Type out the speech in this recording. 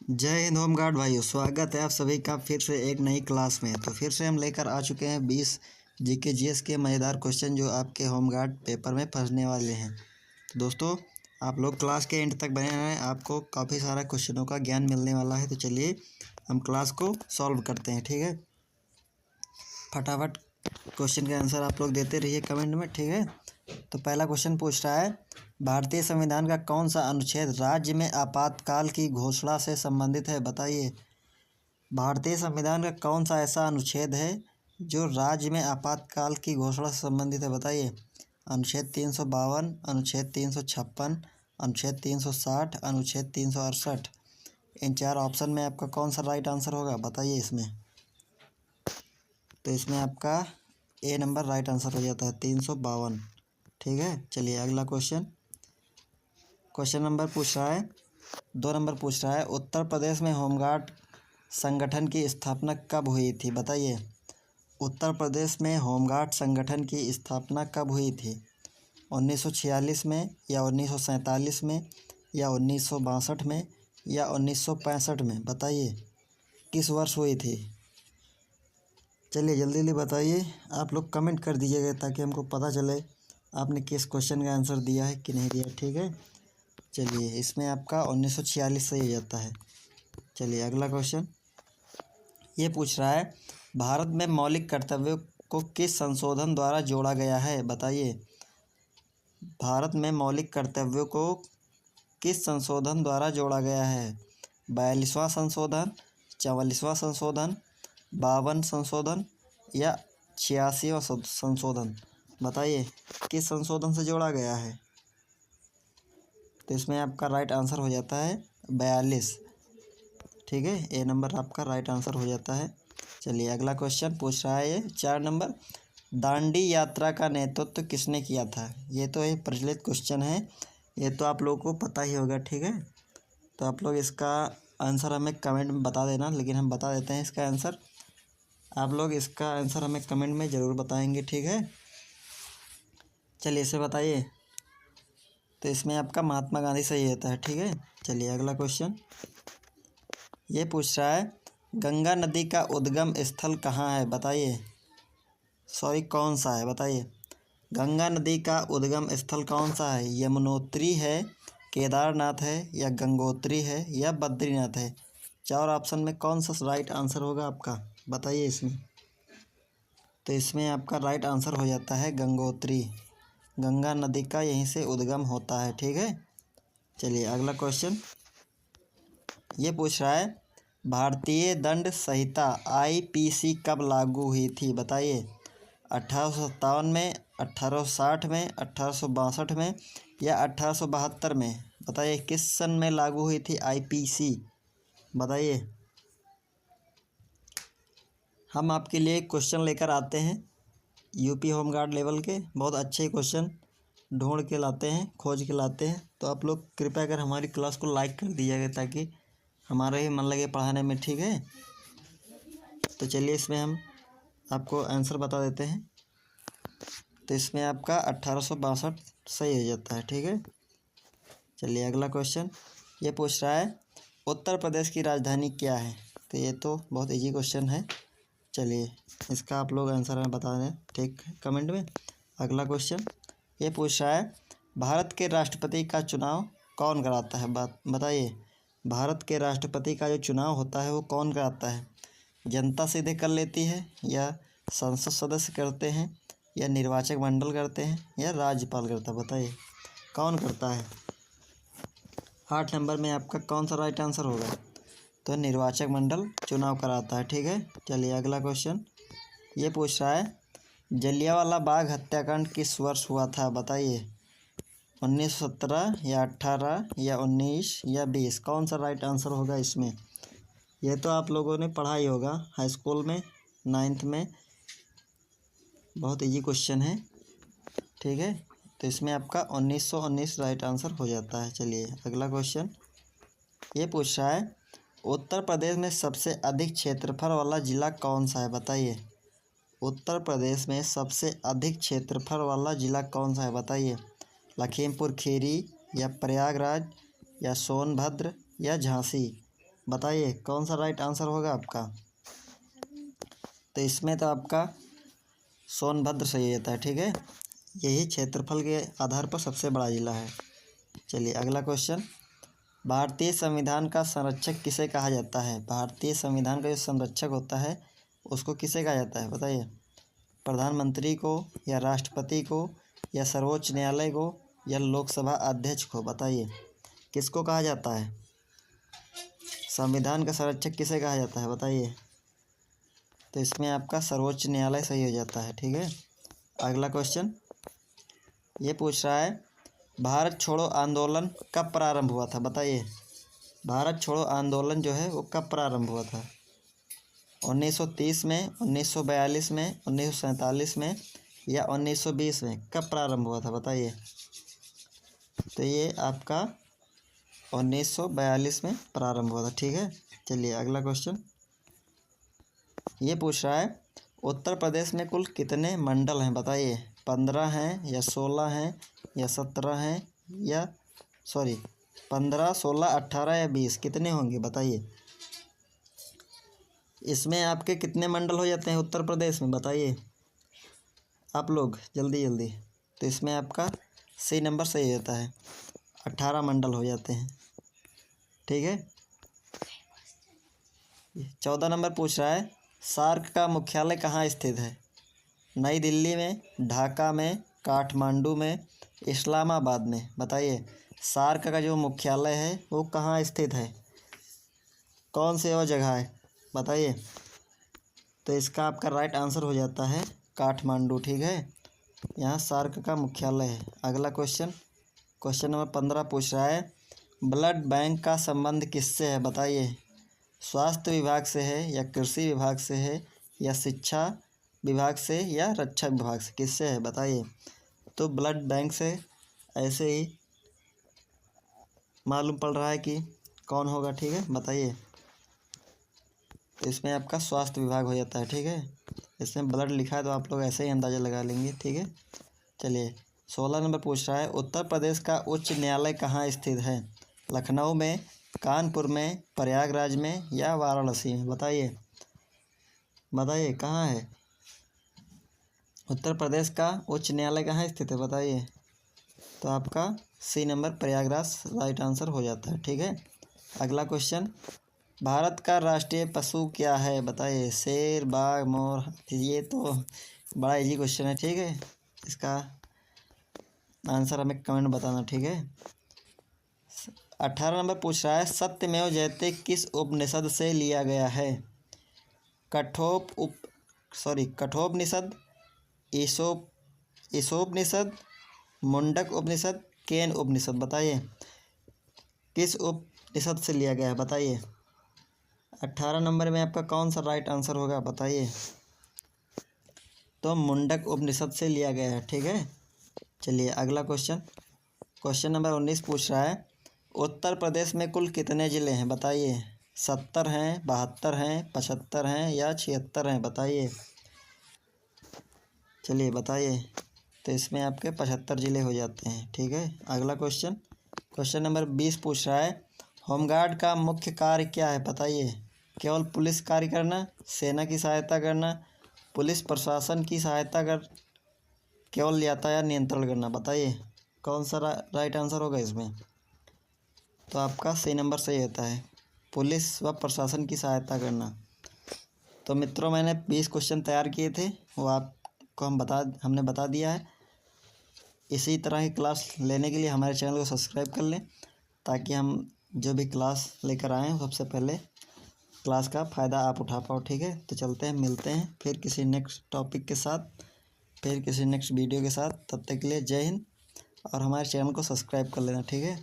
जय हिंद होमगार्ड भाइयों, स्वागत है आप सभी का फिर से एक नई क्लास में। तो फिर से हम लेकर आ चुके हैं 20 जीके जीएस के मज़ेदार क्वेश्चन जो आपके होमगार्ड पेपर में फंसने वाले हैं। तो दोस्तों, आप लोग क्लास के एंड तक बने रहें, आपको काफ़ी सारा क्वेश्चनों का ज्ञान मिलने वाला है। तो चलिए हम क्लास को सॉल्व करते हैं, ठीक है। फटाफट क्वेश्चन का आंसर आप लोग देते रहिए कमेंट में, ठीक है। तो पहला क्वेश्चन पूछ रहा है, भारतीय संविधान का कौन सा अनुच्छेद राज्य में आपातकाल की घोषणा से संबंधित है, बताइए। भारतीय संविधान का कौन सा ऐसा अनुच्छेद है जो राज्य में आपातकाल की घोषणा से संबंधित है, बताइए। अनुच्छेद 352, अनुच्छेद 356, अनुच्छेद 360, अनुच्छेद 368। इन चार ऑप्शन में आपका कौन सा राइट आंसर होगा, बताइए इसमें। तो इसमें आपका ए नंबर राइट आंसर हो जाता है, 352, ठीक है। चलिए अगला क्वेश्चन नंबर पूछ रहा है, 2 नंबर पूछ रहा है, उत्तर प्रदेश में होमगार्ड संगठन की स्थापना कब हुई थी, बताइए। उत्तर प्रदेश में होमगार्ड संगठन की स्थापना कब हुई थी, 1946 में या 1947 में या 1962 में या 1965 में, बताइए किस वर्ष हुई थी। चलिए जल्दी जल्दी बताइए, आप लोग कमेंट कर दीजिएगा ताकि हमको पता चले आपने किस क्वेश्चन का आंसर दिया है कि नहीं दिया, ठीक है। चलिए इसमें आपका 1946 सही हो जाता है। चलिए अगला क्वेश्चन ये पूछ रहा है, भारत में मौलिक कर्तव्यों को किस संशोधन द्वारा जोड़ा गया है, बताइए। भारत में मौलिक कर्तव्यों को किस संशोधन द्वारा जोड़ा गया है, 42वां संशोधन, 44वां संशोधन, 52 संशोधन या 86वां संशोधन, बताइए किस संशोधन से जोड़ा गया है। तो इसमें आपका राइट आंसर हो जाता है 42, ठीक है। ए नंबर आपका राइट आंसर हो जाता है। चलिए अगला क्वेश्चन पूछ रहा है ये 4 नंबर, दांडी यात्रा का नेतृत्व किसने किया था। ये तो एक प्रचलित क्वेश्चन है, ये तो आप लोगों को पता ही होगा, ठीक है। तो आप लोग इसका आंसर हमें कमेंट में बता देना, लेकिन हम बता देते हैं इसका आंसर। आप लोग इसका आंसर हमें कमेंट में ज़रूर बताएंगे, ठीक है। चलिए इसे बताइए। तो इसमें आपका महात्मा गांधी सही होता है, ठीक है। चलिए अगला क्वेश्चन ये पूछ रहा है, गंगा नदी का उद्गम स्थल कहाँ है, बताइए। सॉरी कौन सा है, बताइए। गंगा नदी का उद्गम स्थल कौन सा है, यमुनोत्री है, केदारनाथ है या गंगोत्री है या बद्रीनाथ है। 4 ऑप्शन में कौन सा राइट आंसर होगा आपका, बताइए इसमें। तो इसमें आपका राइट आंसर हो जाता है गंगोत्री। गंगा नदी का यहीं से उद्गम होता है, ठीक है। चलिए अगला क्वेश्चन ये पूछ रहा है, भारतीय दंड संहिता आईपीसी कब लागू हुई थी, बताइए। 1857 में, 1860 में, 1862 में या 1872 में, बताइए किस सन में लागू हुई थी आईपीसी, बताइए। हम आपके लिए क्वेश्चन लेकर आते हैं यूपी होमगार्ड लेवल के, बहुत अच्छे क्वेश्चन ढूंढ के लाते हैं, खोज के लाते हैं। तो आप लोग कृपया कर हमारी क्लास को लाइक कर दीजिएगा ताकि हमारा ही मन लगे पढ़ाने में, ठीक है। तो चलिए इसमें हम आपको आंसर बता देते हैं। तो इसमें आपका 1862 सही हो जाता है, ठीक है। चलिए अगला क्वेश्चन ये पूछ रहा है, उत्तर प्रदेश की राजधानी क्या है। तो ये तो बहुत इजी क्वेश्चन है, चलिए इसका आप लोग आंसर हमें बता दें, ठीक कमेंट में। अगला क्वेश्चन ये पूछ रहा है, भारत के राष्ट्रपति का चुनाव कौन कराता है, बताइए। भारत के राष्ट्रपति का जो चुनाव होता है वो कौन कराता है, जनता सीधे कर लेती है या संसद सदस्य करते हैं या निर्वाचक मंडल करते हैं या राज्यपाल करता है, बताइए कौन करता है। 8 नंबर में आपका कौन सा राइट आंसर होगा, तो निर्वाचक मंडल चुनाव कराता है, ठीक है। चलिए अगला क्वेश्चन ये पूछ रहा है, जलियांवाला बाग हत्याकांड किस वर्ष हुआ था, बताइए। 1917 या 18 या 19 या 20, कौन सा राइट आंसर होगा इसमें। यह तो आप लोगों ने पढ़ा ही होगा हाई स्कूल में 9th में, बहुत इजी क्वेश्चन है, ठीक है। तो इसमें आपका 1919 राइट आंसर हो जाता है। चलिए अगला क्वेश्चन ये पूछ रहा है, उत्तर प्रदेश में सबसे अधिक क्षेत्रफल वाला ज़िला कौन सा है, बताइए। उत्तर प्रदेश में सबसे अधिक क्षेत्रफल वाला ज़िला कौन सा है, बताइए। लखीमपुर खीरी या प्रयागराज या सोनभद्र या झांसी, बताइए कौन सा राइट आंसर होगा आपका। तो इसमें तो आपका सोनभद्र सही होता है, ठीक है। यही क्षेत्रफल के आधार पर सबसे बड़ा जिला है। चलिए अगला क्वेश्चन, भारतीय संविधान का संरक्षक किसे कहा जाता है। भारतीय संविधान का जो संरक्षक होता है उसको किसे कहा जाता है बताइए। प्रधानमंत्री को, या राष्ट्रपति को, या सर्वोच्च न्यायालय को, या लोकसभा अध्यक्ष को, बताइए किसको कहा जाता है। संविधान का संरक्षक किसे कहा जाता है बताइए। तो इसमें आपका सर्वोच्च न्यायालय सही हो जाता है, ठीक है। अगला क्वेश्चन ये पूछ रहा है, भारत छोड़ो आंदोलन कब प्रारंभ हुआ था बताइए। भारत छोड़ो आंदोलन जो है वो कब प्रारंभ हुआ था। 1930 में, 1942 में, 1947 में, या 1920 में, कब प्रारंभ हुआ था बताइए। तो ये आपका 1942 में प्रारंभ हुआ था, ठीक है। चलिए अगला क्वेश्चन ये पूछ रहा है, उत्तर प्रदेश में कुल कितने मंडल हैं बताइए। 15 हैं, या 16 हैं, या 17 हैं, या 15, 16, 18 या 20, कितने होंगे बताइए। इसमें आपके कितने मंडल हो जाते हैं उत्तर प्रदेश में बताइए आप लोग, जल्दी जल्दी। तो इसमें आपका सी नंबर सही होता है, 18 मंडल हो जाते हैं, ठीक है। 14 नंबर पूछ रहा है, सार्क का मुख्यालय कहाँ स्थित है। नई दिल्ली में, ढाका में, काठमांडू में, इस्लामाबाद में, बताइए सार्क का जो मुख्यालय है वो कहाँ स्थित है, कौन सी वो जगह है बताइए। तो इसका आपका राइट आंसर हो जाता है काठमांडू, ठीक है। यहाँ सार्क का मुख्यालय है। अगला क्वेश्चन, क्वेश्चन नंबर 15 पूछ रहा है, ब्लड बैंक का संबंध किससे है बताइए। स्वास्थ्य विभाग से है, या कृषि विभाग से है, या शिक्षा विभाग से, या रक्षा विभाग से, किससे है बताइए। तो ब्लड बैंक से ऐसे ही मालूम पड़ रहा है कि कौन होगा, ठीक है बताइए। तो इसमें आपका स्वास्थ्य विभाग हो जाता है, ठीक है। इसमें ब्लड लिखा है तो आप लोग ऐसे ही अंदाज़ा लगा लेंगे, ठीक है। चलिए 16 नंबर पूछ रहा है, उत्तर प्रदेश का उच्च न्यायालय कहाँ स्थित है। लखनऊ में, कानपुर में, प्रयागराज में, या वाराणसी में, बताइए बताइए कहाँ है उत्तर प्रदेश का उच्च न्यायालय कहाँ स्थित है बताइए। तो आपका C number Prayagraj right answer हो जाता है, ठीक है। अगला क्वेश्चन, भारत का राष्ट्रीय पशु क्या है बताइए। शेर, बाघ, मोर, हाथी। ये तो बड़ा इजी क्वेश्चन है, ठीक है। इसका आंसर हमें कमेंट बताना, ठीक है। 18 नंबर पूछ रहा है, सत्यमेव जयते किस उपनिषद से लिया गया है। कठोपनिषद, ईशोपनिषद, मुंडक उपनिषद, केन उपनिषद, बताइए किस उपनिषद से लिया गया है बताइए। 18 नंबर में आपका कौन सा राइट आंसर होगा बताइए। तो मुंडक उपनिषद से लिया गया है, ठीक है। चलिए अगला क्वेश्चन, क्वेश्चन नंबर 19 पूछ रहा है, उत्तर प्रदेश में कुल कितने ज़िले हैं बताइए। 70 हैं, 72 हैं, 75 हैं, या 76 हैं, बताइए। चलिए बताइए। तो इसमें आपके 75 ज़िले हो जाते हैं, ठीक है। अगला क्वेश्चन, क्वेश्चन नंबर 20 पूछ रहा है, होमगार्ड का मुख्य कार्य क्या है बताइए। केवल पुलिस कार्य करना, सेना की सहायता करना, पुलिस प्रशासन की सहायता कर, केवल यातायात नियंत्रण करना, बताइए कौन सा राइट आंसर होगा इसमें। तो आपका सी नंबर सही होता है, पुलिस व प्रशासन की सहायता करना। तो मित्रों मैंने 20 क्वेश्चन तैयार किए थे, वो आपको हमने बता दिया है। इसी तरह की क्लास लेने के लिए हमारे चैनल को सब्सक्राइब कर लें, ताकि हम जो भी क्लास लेकर आएँ सबसे पहले क्लास का फ़ायदा आप उठा पाओ, ठीक है। तो चलते हैं, मिलते हैं फिर किसी नेक्स्ट टॉपिक के साथ, फिर किसी नेक्स्ट वीडियो के साथ। तब तक के लिए जय हिंद, और हमारे चैनल को सब्सक्राइब कर लेना, ठीक है।